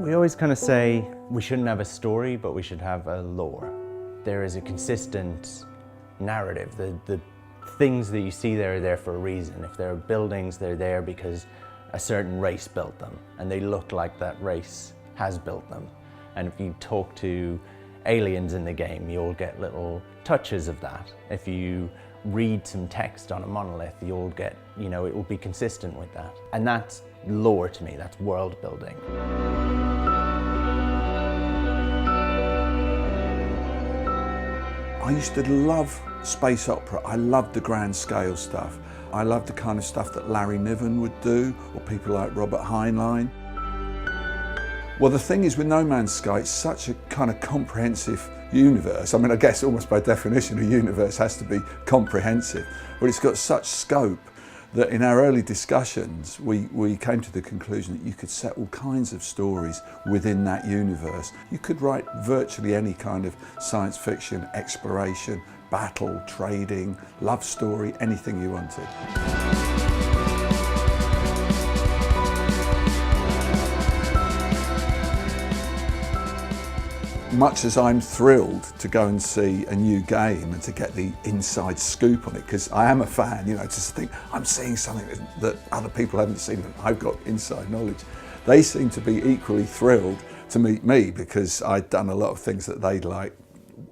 We always kind of say we shouldn't have a story, but we should have a lore. There is a consistent narrative. The things that you see there are there for a reason. If there are buildings, they're there because a certain race built them, and they look like that race has built them. And if you talk to aliens in the game, you'll get little touches of that. If you read some text on a monolith, you'll get, it will be consistent with that. And that's lore to me, that's world building. I used to love space opera. I loved the grand scale stuff. I loved the kind of stuff that Larry Niven would do, or people like Robert Heinlein. Well, the thing is with No Man's Sky, it's such a kind of comprehensive universe. I mean, I guess almost by definition, a universe has to be comprehensive, but it's got such scope that in our early discussions, we came to the conclusion that you could set all kinds of stories within that universe. You could write virtually any kind of science fiction, exploration, battle, trading, love story, anything you wanted. Much as I'm thrilled to go and see a new game and to get the inside scoop on it, because I am a fan, just think I'm seeing something that other people haven't seen and I've got inside knowledge. They seem to be equally thrilled to meet me because I'd done a lot of things that they'd like.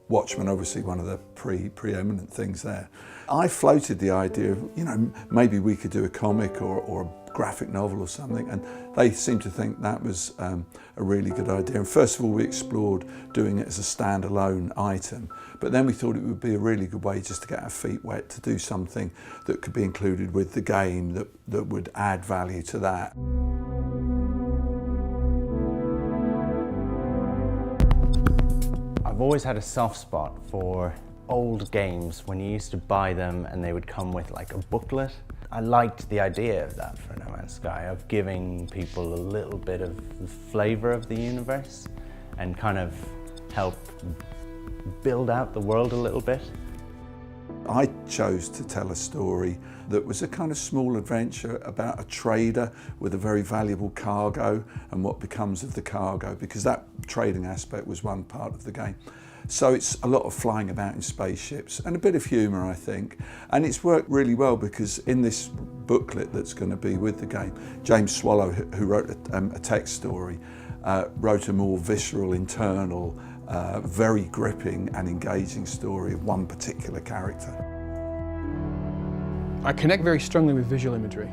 Watchmen, obviously one of the preeminent things there. I floated the idea of, maybe we could do a comic or a graphic novel or something, and they seemed to think that was a really good idea. And first of all, we explored doing it as a standalone item, but then we thought it would be a really good way just to get our feet wet, to do something that could be included with the game that would add value to that. I've always had a soft spot for old games when you used to buy them and they would come with like a booklet. I liked the idea of that for No Man's Sky, of giving people a little bit of the flavour of the universe and kind of help build out the world a little bit. I chose to tell a story that was a kind of small adventure about a trader with a very valuable cargo and what becomes of the cargo, because that trading aspect was one part of the game. So it's a lot of flying about in spaceships and a bit of humour, I think. And it's worked really well because in this booklet that's going to be with the game, James Swallow, who wrote a text story, wrote a more visceral, internal, very gripping and engaging story of one particular character. I connect very strongly with visual imagery,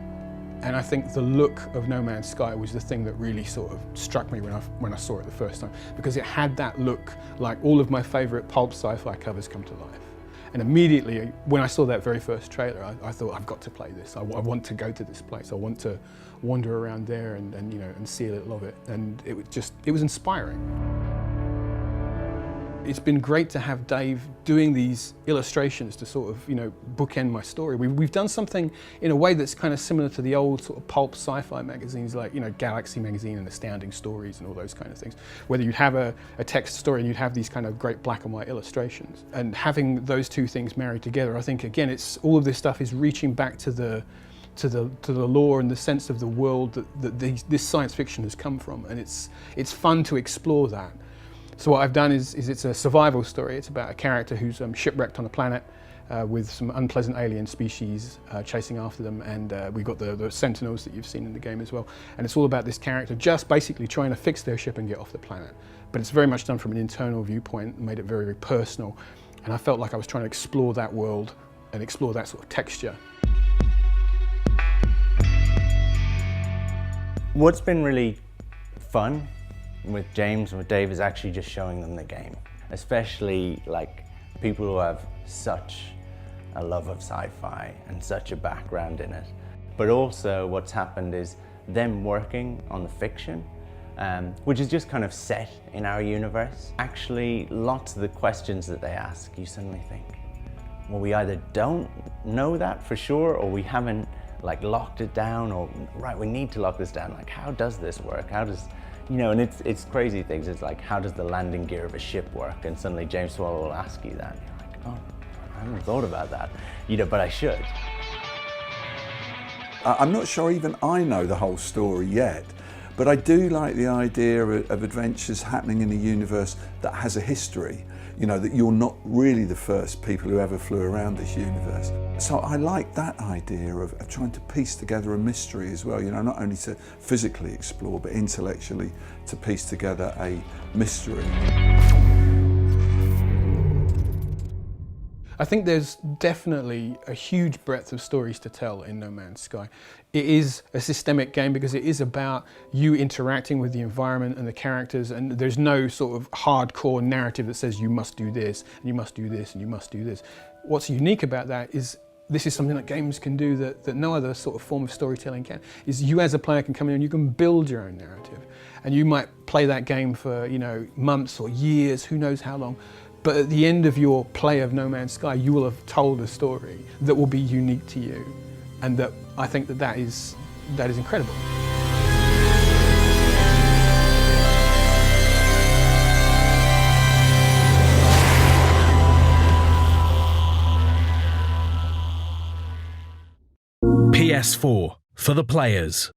and I think the look of No Man's Sky was the thing that really sort of struck me when I saw it the first time, because it had that look like all of my favourite pulp sci-fi covers come to life. And immediately, when I saw that very first trailer, I thought, I've got to play this. I want to go to this place. I want to wander around there and see a little of it. And it was inspiring. It's been great to have Dave doing these illustrations to sort of, bookend my story. We've done something in a way that's kind of similar to the old sort of pulp sci-fi magazines like, Galaxy magazine and Astounding Stories and all those kind of things. Whether you'd have a text story and you'd have these kind of great black and white illustrations. And having those two things married together, I think, again, all of this stuff is reaching back to the lore and the sense of the world that this science fiction has come from. And it's fun to explore that. So what I've done is it's a survival story. It's about a character who's shipwrecked on a planet with some unpleasant alien species chasing after them, and we've got the Sentinels that you've seen in the game as well. And it's all about this character just basically trying to fix their ship and get off the planet. But it's very much done from an internal viewpoint and made it very, very personal. And I felt like I was trying to explore that world and explore that sort of texture. What's been really fun with James and with Dave is actually just showing them the game, especially like people who have such a love of sci-fi and such a background in it. But also what's happened is them working on the fiction, which is just kind of set in our universe. Actually, lots of the questions that they ask, you suddenly think, well, we either don't know that for sure, or we haven't like locked it down, or right, we need to lock this down. Like, how does this work? How does, and it's crazy things. It's like, how does the landing gear of a ship work? And suddenly James Swallow will ask you that. And you're like, oh, I haven't thought about that, but I should. I'm not sure even I know the whole story yet, But I do like the idea of adventures happening in a universe that has a history. You know, that you're not really the first people who ever flew around this universe. So I like that idea of trying to piece together a mystery as well, you know, not only to physically explore, but intellectually to piece together a mystery. I think there's definitely a huge breadth of stories to tell in No Man's Sky. It is a systemic game because it is about you interacting with the environment and the characters, and there's no sort of hardcore narrative that says you must do this, and you must do this, and you must do this. What's unique about that is this is something that games can do that no other sort of form of storytelling can, is you as a player can come in and you can build your own narrative. And you might play that game for, you know, months or years, who knows how long. But at the end of your play of No Man's Sky, you will have told a story that will be unique to you. And that I think that is incredible. PS4 for the players.